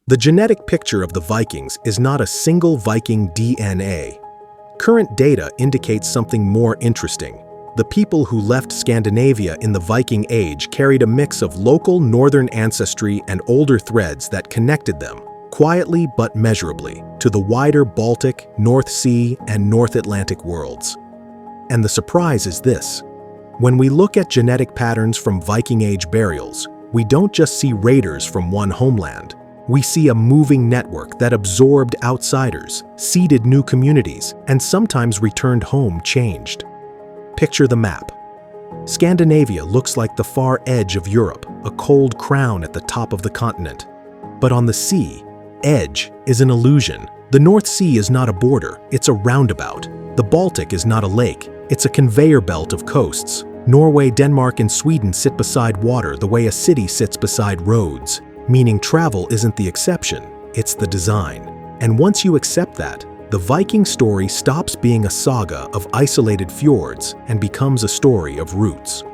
The genetic picture of the Vikings is not a single Viking DNA. Current data indicates something more interesting. The people who left Scandinavia in the Viking Age carried a mix of local northern ancestry and older threads that connected them, quietly but measurably, to the wider Baltic, North Sea, and North Atlantic worlds. And the surprise is this. When we look at genetic patterns from Viking Age burials, we don't just see raiders from one homeland. We see a moving network that absorbed outsiders, seeded new communities, and sometimes returned home changed. Picture the map. Scandinavia looks like the far edge of Europe, a cold crown at the top of the continent. But on the sea, edge is an illusion. The North Sea is not a border, it's a roundabout. The Baltic is not a lake, it's a conveyor belt of coasts. Norway, Denmark, and Sweden sit beside water the way a city sits beside roads, meaning travel isn't the exception, it's the design. And once you accept that, the Viking story stops being a saga of isolated fjords and becomes a story of roots.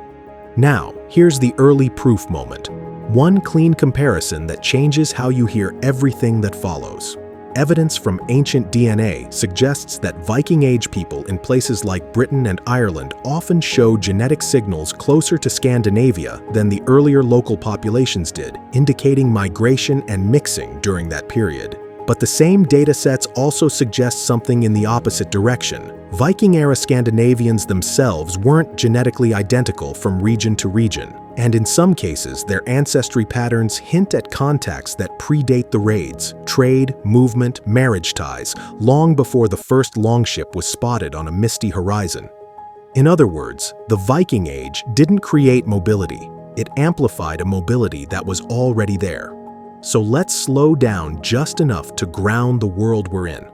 Now, here's the early proof moment. One clean comparison that changes how you hear everything that follows. Evidence from ancient DNA suggests that Viking Age people in places like Britain and Ireland often show genetic signals closer to Scandinavia than the earlier local populations did, indicating migration and mixing during that period. But the same datasets also suggest something in the opposite direction. Viking-era Scandinavians themselves weren't genetically identical from region to region, and in some cases their ancestry patterns hint at contacts that predate the raids, trade, movement, marriage ties, long before the first longship was spotted on a misty horizon. In other words, the Viking Age didn't create mobility, it amplified a mobility that was already there. So let's slow down just enough to ground the world we're in.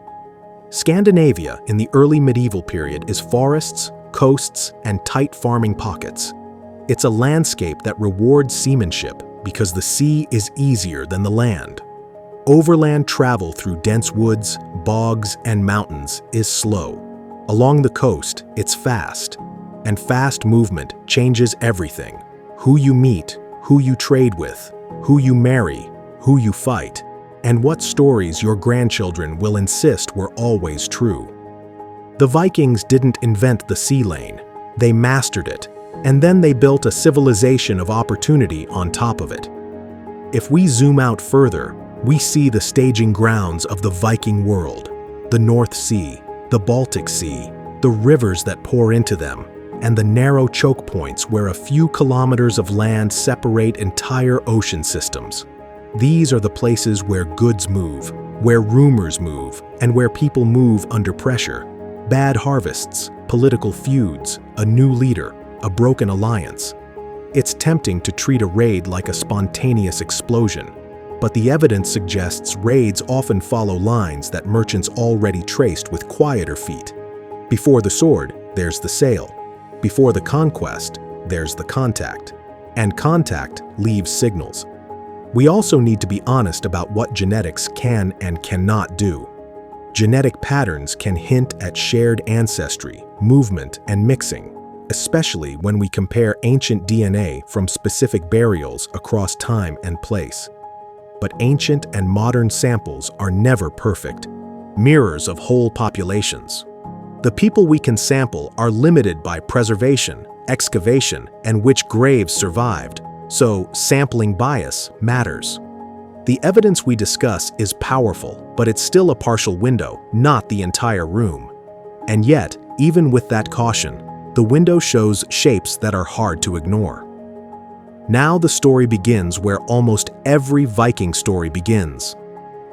Scandinavia in the early medieval period is forests, coasts, and tight farming pockets. It's a landscape that rewards seamanship because the sea is easier than the land. Overland travel through dense woods, bogs, and mountains is slow. Along the coast, it's fast. And fast movement changes everything. Who you meet, who you trade with, who you marry, who you fight, and what stories your grandchildren will insist were always true. The Vikings didn't invent the sea lane, they mastered it, and then they built a civilization of opportunity on top of it. If we zoom out further, we see the staging grounds of the Viking world, the North Sea, the Baltic Sea, the rivers that pour into them, and the narrow choke points where a few kilometers of land separate entire ocean systems. These are the places where goods move, where rumors move, and where people move under pressure. Bad harvests, political feuds, a new leader, a broken alliance. It's tempting to treat a raid like a spontaneous explosion, but the evidence suggests raids often follow lines that merchants already traced with quieter feet. Before the sword, there's the sail. Before the conquest, there's the contact. And contact leaves signals. We also need to be honest about what genetics can and cannot do. Genetic patterns can hint at shared ancestry, movement, and mixing, especially when we compare ancient DNA from specific burials across time and place. But ancient and modern samples are never perfect, mirrors of whole populations. The people we can sample are limited by preservation, excavation, and which graves survived. So, sampling bias matters. The evidence we discuss is powerful, but it's still a partial window, not the entire room. And yet, even with that caution, the window shows shapes that are hard to ignore. Now the story begins where almost every Viking story begins.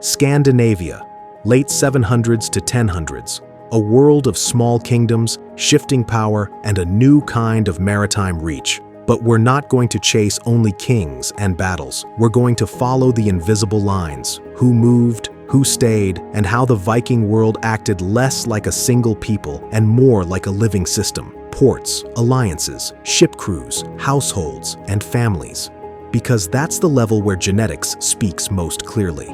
Scandinavia, late 700s to 1000s, a world of small kingdoms, shifting power, and a new kind of maritime reach. But we're not going to chase only kings and battles. We're going to follow the invisible lines, who moved, who stayed, and how the Viking world acted less like a single people and more like a living system. Ports, alliances, ship crews, households, and families. Because that's the level where genetics speaks most clearly.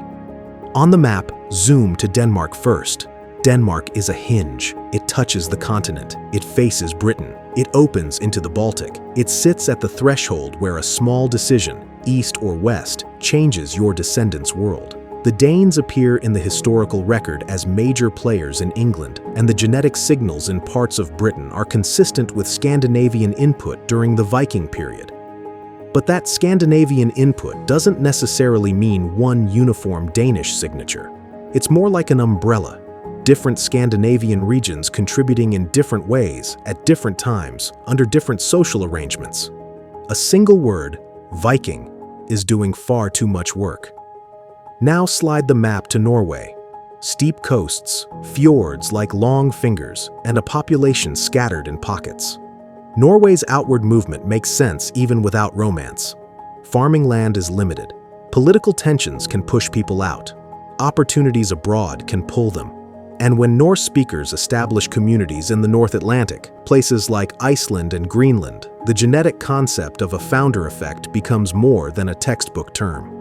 On the map, zoom to Denmark first. Denmark is a hinge. It touches the continent. It faces Britain. It opens into the Baltic. It sits at the threshold where a small decision, east or west, changes your descendants' world. The Danes appear in the historical record as major players in England, and the genetic signals in parts of Britain are consistent with Scandinavian input during the Viking period. But that Scandinavian input doesn't necessarily mean one uniform Danish signature. It's more like an umbrella, different Scandinavian regions contributing in different ways, at different times, under different social arrangements. A single word, Viking, is doing far too much work. Now slide the map to Norway. Steep coasts, fjords like long fingers, and a population scattered in pockets. Norway's outward movement makes sense even without romance. Farming land is limited. Political tensions can push people out. Opportunities abroad can pull them. And when Norse speakers establish communities in the North Atlantic, places like Iceland and Greenland, the genetic concept of a founder effect becomes more than a textbook term.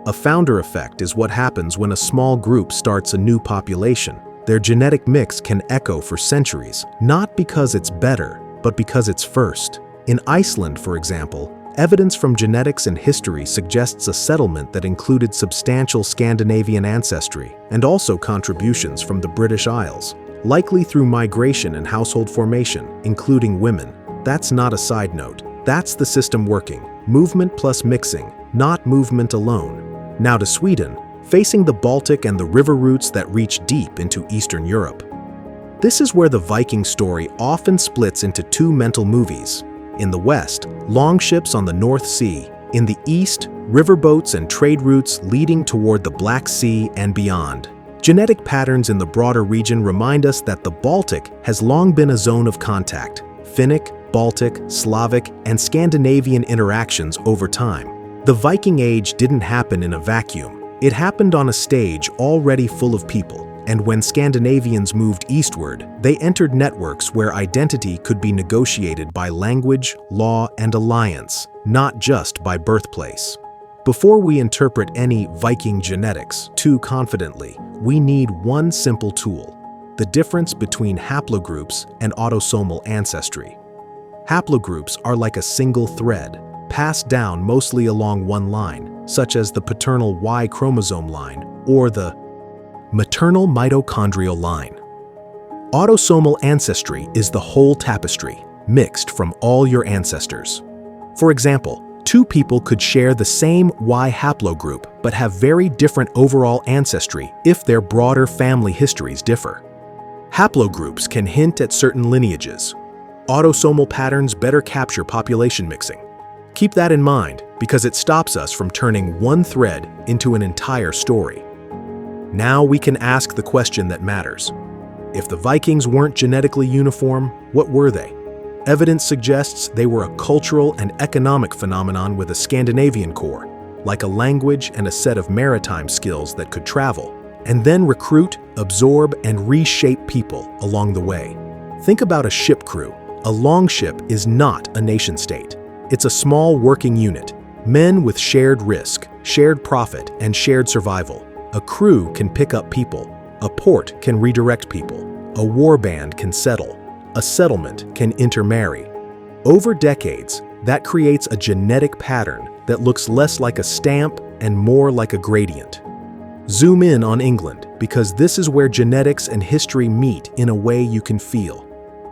A founder effect is what happens when a small group starts a new population. Their genetic mix can echo for centuries, not because it's better, but because it's first. In Iceland, for example, evidence from genetics and history suggests a settlement that included substantial Scandinavian ancestry and also contributions from the British Isles, likely through migration and household formation, including women. That's not a side note. That's the system working. Movement plus mixing, not movement alone. Now to Sweden, facing the Baltic and the river routes that reach deep into Eastern Europe. This is where the Viking story often splits into two mental movies. In the West, longships on the North Sea. In the East, riverboats and trade routes leading toward the Black Sea and beyond. Genetic patterns in the broader region remind us that the Baltic has long been a zone of contact. Finnic, Baltic, Slavic, and Scandinavian interactions over time. The Viking Age didn't happen in a vacuum. It happened on a stage already full of people, and when Scandinavians moved eastward, they entered networks where identity could be negotiated by language, law, and alliance, not just by birthplace. Before we interpret any Viking genetics too confidently, we need one simple tool: the difference between haplogroups and autosomal ancestry. Haplogroups are like a single thread, passed down mostly along one line, such as the paternal Y chromosome line or the maternal mitochondrial line. Autosomal ancestry is the whole tapestry, mixed from all your ancestors. For example, two people could share the same Y haplogroup but have very different overall ancestry if their broader family histories differ. Haplogroups can hint at certain lineages. Autosomal patterns better capture population mixing. Keep that in mind because it stops us from turning one thread into an entire story. Now we can ask the question that matters. If the Vikings weren't genetically uniform, what were they? Evidence suggests they were a cultural and economic phenomenon with a Scandinavian core, like a language and a set of maritime skills that could travel, and then recruit, absorb, and reshape people along the way. Think about a ship crew. A longship is not a nation-state. It's a small working unit, men with shared risk, shared profit, and shared survival. A crew can pick up people. A port can redirect people. A warband can settle. A settlement can intermarry. Over decades, that creates a genetic pattern that looks less like a stamp and more like a gradient. Zoom in on England, because this is where genetics and history meet in a way you can feel.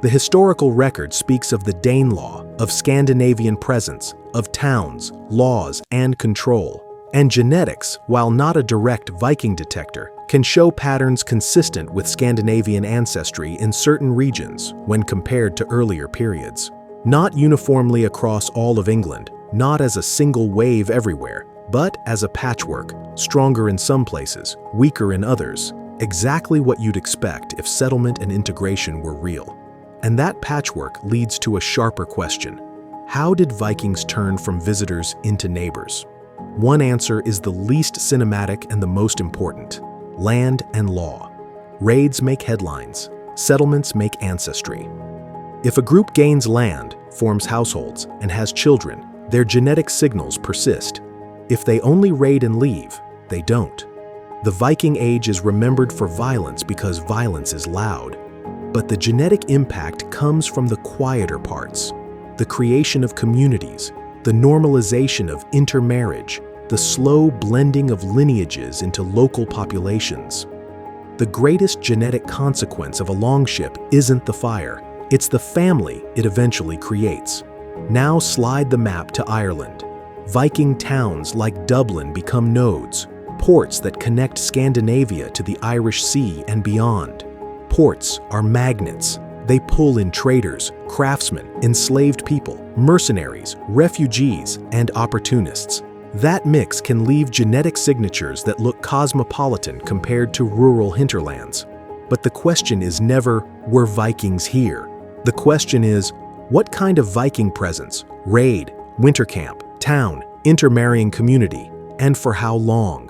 The historical record speaks of the Danelaw, of Scandinavian presence, of towns, laws, and control. And genetics, while not a direct Viking detector, can show patterns consistent with Scandinavian ancestry in certain regions when compared to earlier periods. Not uniformly across all of England, not as a single wave everywhere, but as a patchwork, stronger in some places, weaker in others, exactly what you'd expect if settlement and integration were real. And that patchwork leads to a sharper question. How did Vikings turn from visitors into neighbors? One answer is the least cinematic and the most important: land and law. Raids make headlines, settlements make ancestry. If a group gains land, forms households, and has children, their genetic signals persist. If they only raid and leave, they don't. The Viking Age is remembered for violence because violence is loud. But the genetic impact comes from the quieter parts: the creation of communities, the normalization of intermarriage, the slow blending of lineages into local populations. The greatest genetic consequence of a longship isn't the fire, it's the family it eventually creates. Now slide the map to Ireland. Viking towns like Dublin become nodes, ports that connect Scandinavia to the Irish Sea and beyond. Ports are magnets. They pull in traders, craftsmen, enslaved people, mercenaries, refugees, and opportunists. That mix can leave genetic signatures that look cosmopolitan compared to rural hinterlands. But the question is never, were Vikings here? The question is, what kind of Viking presence, raid, winter camp, town, intermarrying community, and for how long?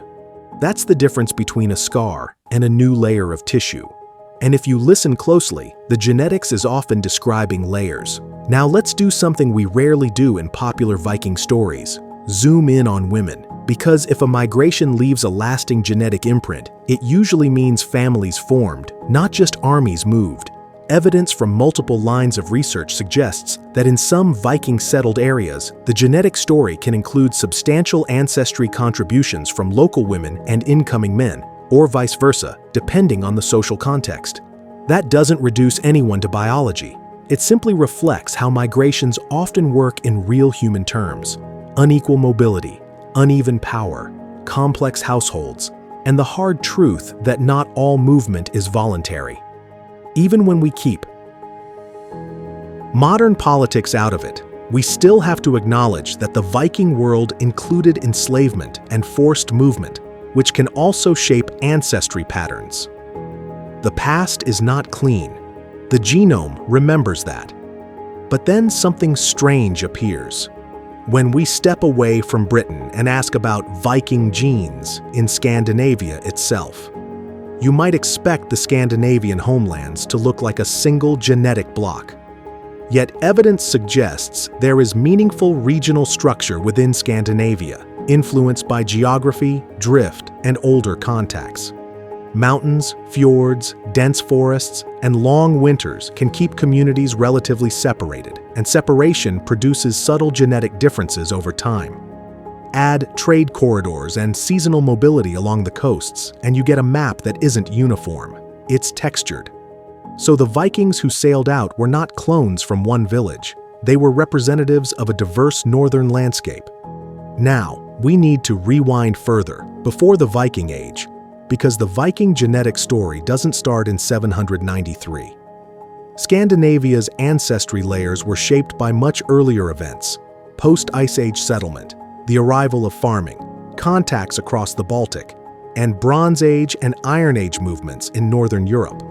That's the difference between a scar and a new layer of tissue. And if you listen closely, the genetics is often describing layers. Now let's do something we rarely do in popular Viking stories. Zoom in on women. Because if a migration leaves a lasting genetic imprint, it usually means families formed, not just armies moved. Evidence from multiple lines of research suggests that in some Viking-settled areas, the genetic story can include substantial ancestry contributions from local women and incoming men, or vice versa, depending on the social context. That doesn't reduce anyone to biology. It simply reflects how migrations often work in real human terms: unequal mobility, uneven power, complex households, and the hard truth that not all movement is voluntary. Even when we keep modern politics out of it, we still have to acknowledge that the Viking world included enslavement and forced movement, which can also shape ancestry patterns. The past is not clean. The genome remembers that. But then something strange appears. When we step away from Britain and ask about Viking genes in Scandinavia itself, you might expect the Scandinavian homelands to look like a single genetic block. Yet evidence suggests there is meaningful regional structure within Scandinavia, influenced by geography, drift, and older contacts. Mountains, fjords, dense forests, and long winters can keep communities relatively separated, and separation produces subtle genetic differences over time. Add trade corridors and seasonal mobility along the coasts, and you get a map that isn't uniform. It's textured. So the Vikings who sailed out were not clones from one village. They were representatives of a diverse northern landscape. Now, we need to rewind further, before the Viking Age, because the Viking genetic story doesn't start in 793. Scandinavia's ancestry layers were shaped by much earlier events: post-Ice Age settlement, the arrival of farming, contacts across the Baltic, and Bronze Age and Iron Age movements in Northern Europe.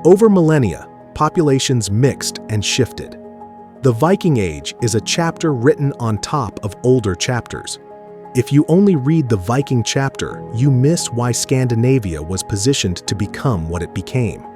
Over millennia, populations mixed and shifted. The Viking Age is a chapter written on top of older chapters. If you only read the Viking chapter, you miss why Scandinavia was positioned to become what it became.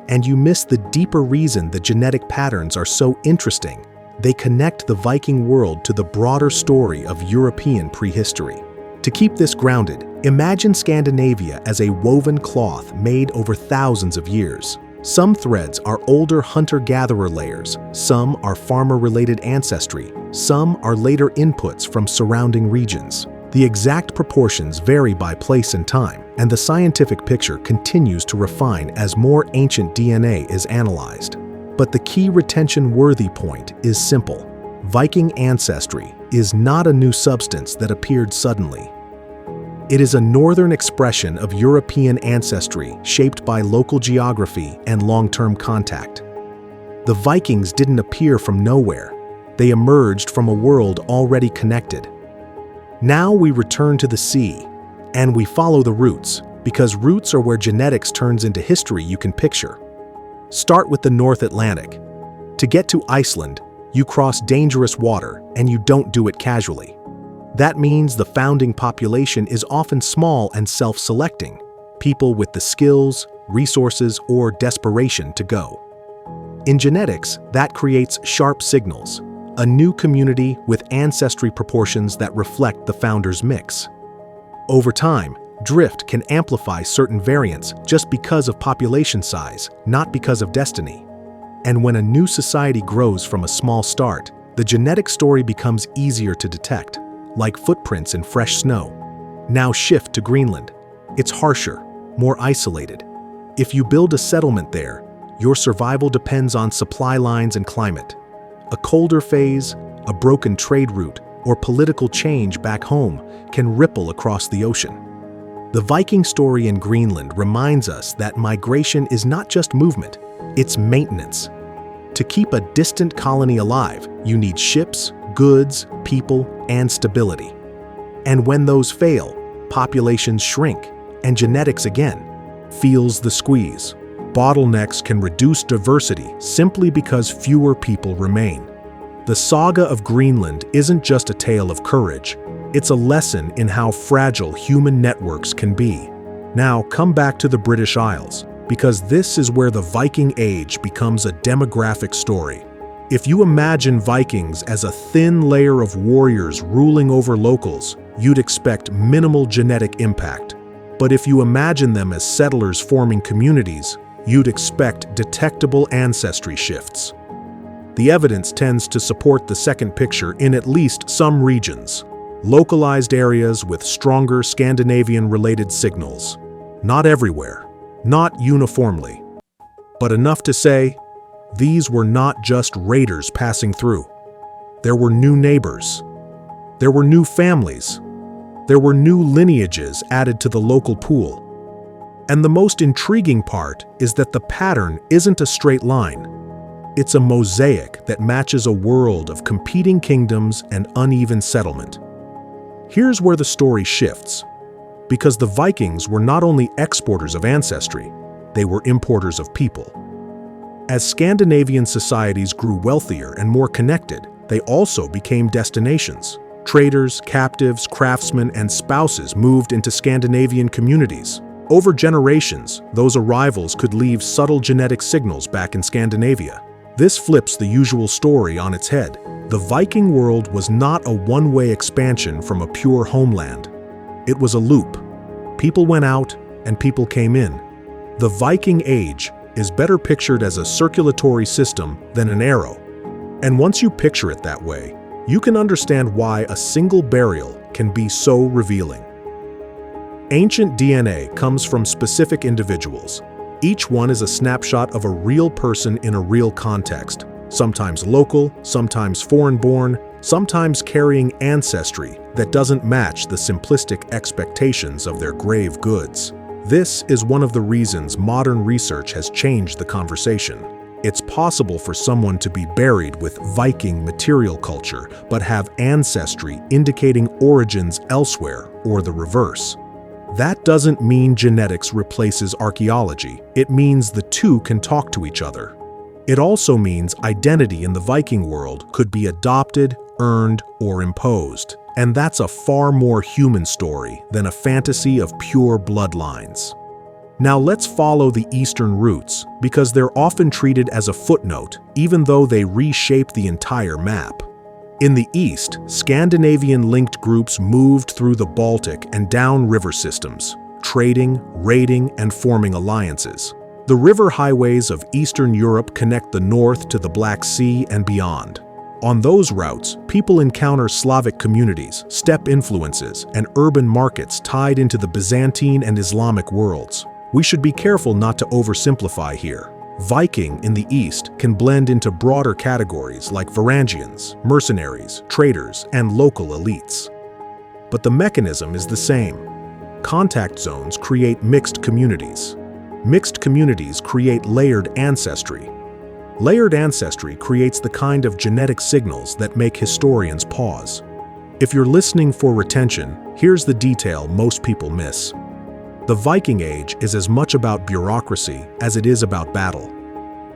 And you miss the deeper reason the genetic patterns are so interesting. They connect the Viking world to the broader story of European prehistory. To keep this grounded, imagine Scandinavia as a woven cloth made over thousands of years. Some threads are older hunter-gatherer layers, some are farmer-related ancestry, some are later inputs from surrounding regions. The exact proportions vary by place and time, and the scientific picture continues to refine as more ancient DNA is analyzed. But the key retention-worthy point is simple. Viking ancestry is not a new substance that appeared suddenly. It is a northern expression of European ancestry shaped by local geography and long-term contact. The Vikings didn't appear from nowhere. They emerged from a world already connected. Now we return to the sea, and we follow the roots, because roots are where genetics turns into history you can picture. Start with the North Atlantic. To get to Iceland, you cross dangerous water, and you don't do it casually. That means the founding population is often small and self-selecting, people with the skills, resources, or desperation to go. In genetics, that creates sharp signals, a new community with ancestry proportions that reflect the founder's mix. Over time, drift can amplify certain variants just because of population size, not because of destiny. And when a new society grows from a small start, the genetic story becomes easier to detect. like footprints in fresh snow. Now shift to Greenland. It's harsher, more isolated. If you build a settlement there, your survival depends on supply lines and climate. A colder phase, a broken trade route, or political change back home can ripple across the ocean. The Viking story in Greenland reminds us that migration is not just movement, it's maintenance. To keep a distant colony alive, you need ships, goods, people, and stability. And when those fail, populations shrink, and genetics again feels the squeeze. Bottlenecks can reduce diversity simply because fewer people remain. The saga of Greenland isn't just a tale of courage, it's a lesson in how fragile human networks can be. Now come back to the British Isles, because this is where the Viking Age becomes a demographic story. If you imagine Vikings as a thin layer of warriors ruling over locals, you'd expect minimal genetic impact. But if you imagine them as settlers forming communities, you'd expect detectable ancestry shifts. The evidence tends to support the second picture in at least some regions. Localized areas with stronger Scandinavian-related signals. Not everywhere, not uniformly, but enough to say, these were not just raiders passing through. There were new neighbors. There were new families. There were new lineages added to the local pool. And the most intriguing part is that the pattern isn't a straight line. It's a mosaic that matches a world of competing kingdoms and uneven settlement. Here's where the story shifts. Because the Vikings were not only exporters of ancestry, they were importers of people. As Scandinavian societies grew wealthier and more connected, they also became destinations. Traders, captives, craftsmen, and spouses moved into Scandinavian communities. Over generations, those arrivals could leave subtle genetic signals back in Scandinavia. This flips the usual story on its head. The Viking world was not a one-way expansion from a pure homeland. It was a loop. People went out and people came in. The Viking Age is better pictured as a circulatory system than an arrow. And once you picture it that way, you can understand why a single burial can be so revealing. Ancient DNA comes from specific individuals. Each one is a snapshot of a real person in a real context, sometimes local, sometimes foreign-born, sometimes carrying ancestry that doesn't match the simplistic expectations of their grave goods. This is one of the reasons modern research has changed the conversation. It's possible for someone to be buried with Viking material culture, but have ancestry indicating origins elsewhere or the reverse. That doesn't mean genetics replaces archaeology. It means the two can talk to each other. It also means identity in the Viking world could be adopted, earned, or imposed. And that's a far more human story than a fantasy of pure bloodlines. Now let's follow the Eastern roots, because they're often treated as a footnote, even though they reshape the entire map. In the East, Scandinavian-linked groups moved through the Baltic and down river systems, trading, raiding, and forming alliances. The river highways of Eastern Europe connect the north to the Black Sea and beyond. On those routes, people encounter Slavic communities, steppe influences, and urban markets tied into the Byzantine and Islamic worlds. We should be careful not to oversimplify here. Viking in the East can blend into broader categories like Varangians, mercenaries, traders, and local elites. But the mechanism is the same. Contact zones create mixed communities. Mixed communities create layered ancestry. Layered ancestry creates the kind of genetic signals that make historians pause. If you're listening for retention, here's the detail most people miss. The Viking Age is as much about bureaucracy as it is about battle.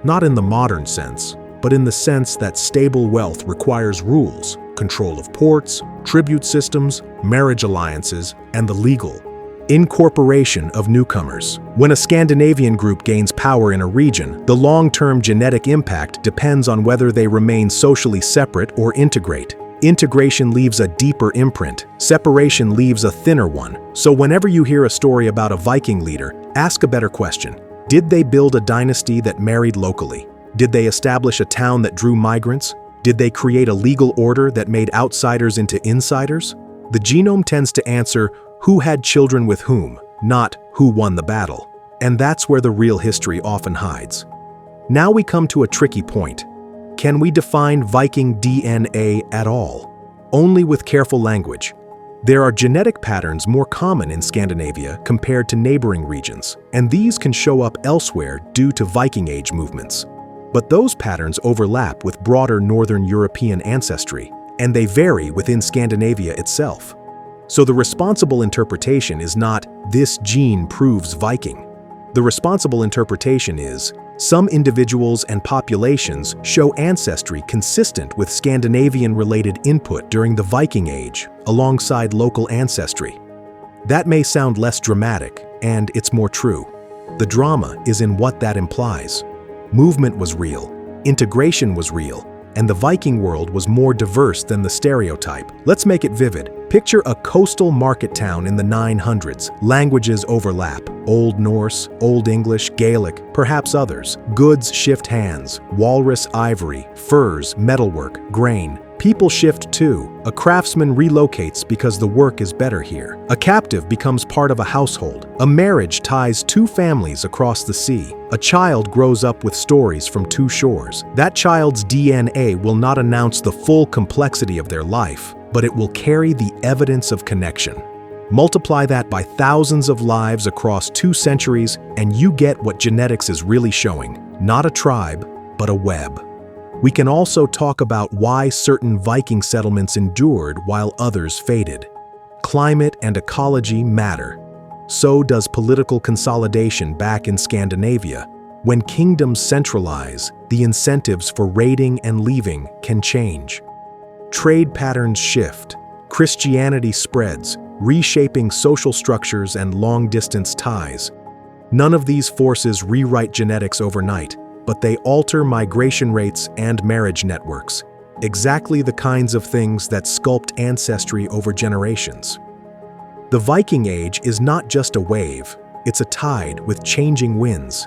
Not in the modern sense, but in the sense that stable wealth requires rules, control of ports, tribute systems, marriage alliances, and the legal incorporation of newcomers. When a Scandinavian group gains power in a region, the long-term genetic impact depends on whether they remain socially separate or integrate. Integration leaves a deeper imprint, separation leaves a thinner one. So whenever you hear a story about a Viking leader, ask a better question. Did they build a dynasty that married locally? Did they establish a town that drew migrants? Did they create a legal order that made outsiders into insiders? The genome tends to answer who had children with whom, not who won the battle. And that's where the real history often hides. Now we come to a tricky point. Can we define Viking DNA at all? Only with careful language. There are genetic patterns more common in Scandinavia compared to neighboring regions, and these can show up elsewhere due to Viking Age movements. But those patterns overlap with broader Northern European ancestry, and they vary within Scandinavia itself. So the responsible interpretation is not, this gene proves Viking. The responsible interpretation is, some individuals and populations show ancestry consistent with Scandinavian-related input during the Viking Age, alongside local ancestry. That may sound less dramatic, and it's more true. The drama is in what that implies. Movement was real, integration was real, and the Viking world was more diverse than the stereotype. Let's make it vivid. Picture a coastal market town in the 900s. Languages overlap. Old Norse, Old English, Gaelic, perhaps others. Goods shift hands. Walrus ivory, furs, metalwork, grain. People shift too. A craftsman relocates because the work is better here. A captive becomes part of a household. A marriage ties two families across the sea. A child grows up with stories from two shores. That child's DNA will not announce the full complexity of their life, but it will carry the evidence of connection. Multiply that by thousands of lives across 2 centuries, and you get what genetics is really showing. Not a tribe, but a web. We can also talk about why certain Viking settlements endured while others faded. Climate and ecology matter. So does political consolidation back in Scandinavia. When kingdoms centralize, the incentives for raiding and leaving can change. Trade patterns shift. Christianity spreads, reshaping social structures and long-distance ties. None of these forces rewrite genetics overnight, but they alter migration rates and marriage networks, exactly the kinds of things that sculpt ancestry over generations. The Viking Age is not just a wave, it's a tide with changing winds.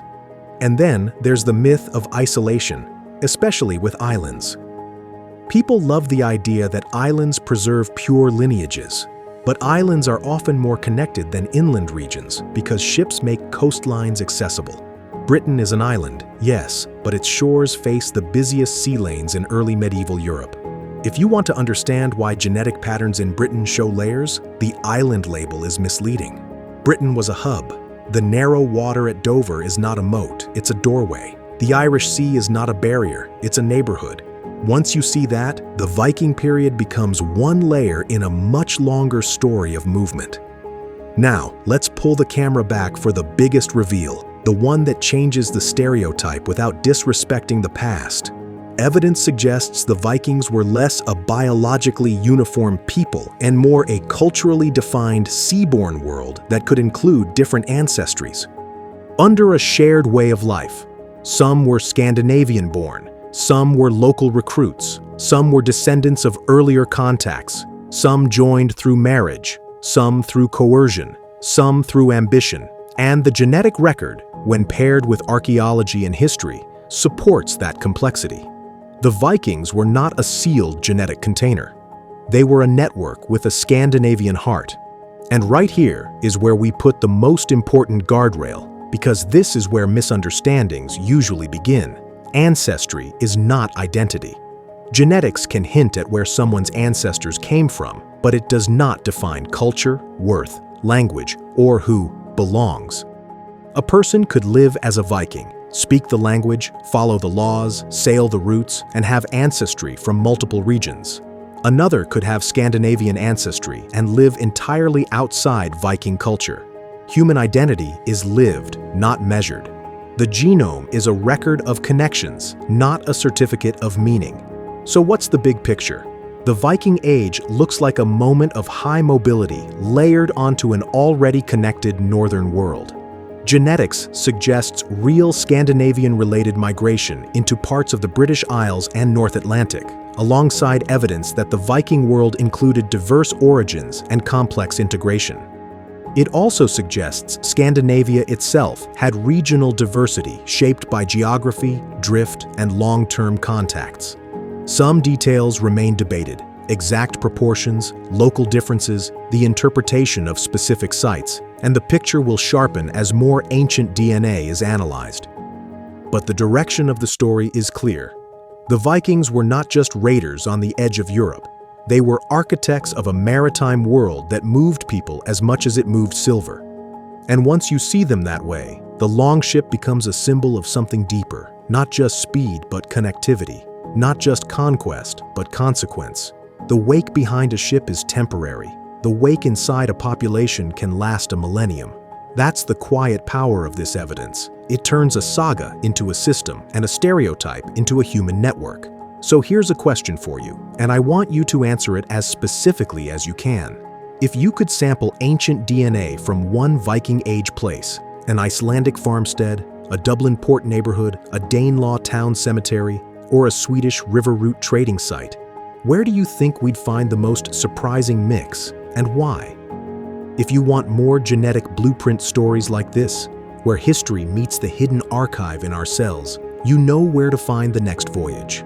And then there's the myth of isolation, especially with islands. People love the idea that islands preserve pure lineages, but islands are often more connected than inland regions because ships make coastlines accessible. Britain is an island, yes, but its shores face the busiest sea lanes in early medieval Europe. If you want to understand why genetic patterns in Britain show layers, the island label is misleading. Britain was a hub. The narrow water at Dover is not a moat, it's a doorway. The Irish Sea is not a barrier, it's a neighborhood. Once you see that, the Viking period becomes one layer in a much longer story of movement. Now, let's pull the camera back for the biggest reveal. The one that changes the stereotype without disrespecting the past. Evidence suggests the Vikings were less a biologically uniform people and more a culturally defined seaborne world that could include different ancestries. Under a shared way of life, some were Scandinavian-born, some were local recruits, some were descendants of earlier contacts, some joined through marriage, some through coercion, some through ambition. And the genetic record, when paired with archaeology and history, supports that complexity. The Vikings were not a sealed genetic container. They were a network with a Scandinavian heart. And right here is where we put the most important guardrail, because this is where misunderstandings usually begin. Ancestry is not identity. Genetics can hint at where someone's ancestors came from, but it does not define culture, worth, language, or who belongs. A person could live as a Viking, speak the language, follow the laws, sail the routes, and have ancestry from multiple regions. Another could have Scandinavian ancestry and live entirely outside Viking culture. Human identity is lived, not measured. The genome is a record of connections, not a certificate of meaning. So what's the big picture? The Viking Age looks like a moment of high mobility layered onto an already connected northern world. Genetics suggests real Scandinavian-related migration into parts of the British Isles and North Atlantic, alongside evidence that the Viking world included diverse origins and complex integration. It also suggests Scandinavia itself had regional diversity shaped by geography, drift, and long-term contacts. Some details remain debated, exact proportions, local differences, the interpretation of specific sites, and the picture will sharpen as more ancient DNA is analyzed. But the direction of the story is clear. The Vikings were not just raiders on the edge of Europe. They were architects of a maritime world that moved people as much as it moved silver. And once you see them that way, the longship becomes a symbol of something deeper, not just speed but connectivity, not just conquest but consequence. The wake behind a ship is temporary. The wake inside a population can last a millennium. That's the quiet power of this evidence. It turns a saga into a system and a stereotype into a human network. So here's a question for you, and I want you to answer it as specifically as you can. If you could sample ancient DNA from one Viking Age place, an Icelandic farmstead, a Dublin port neighborhood, a Danelaw town cemetery, or a Swedish river route trading site, where do you think we'd find the most surprising mix, and why? If you want more genetic blueprint stories like this, where history meets the hidden archive in our cells, you know where to find the next voyage.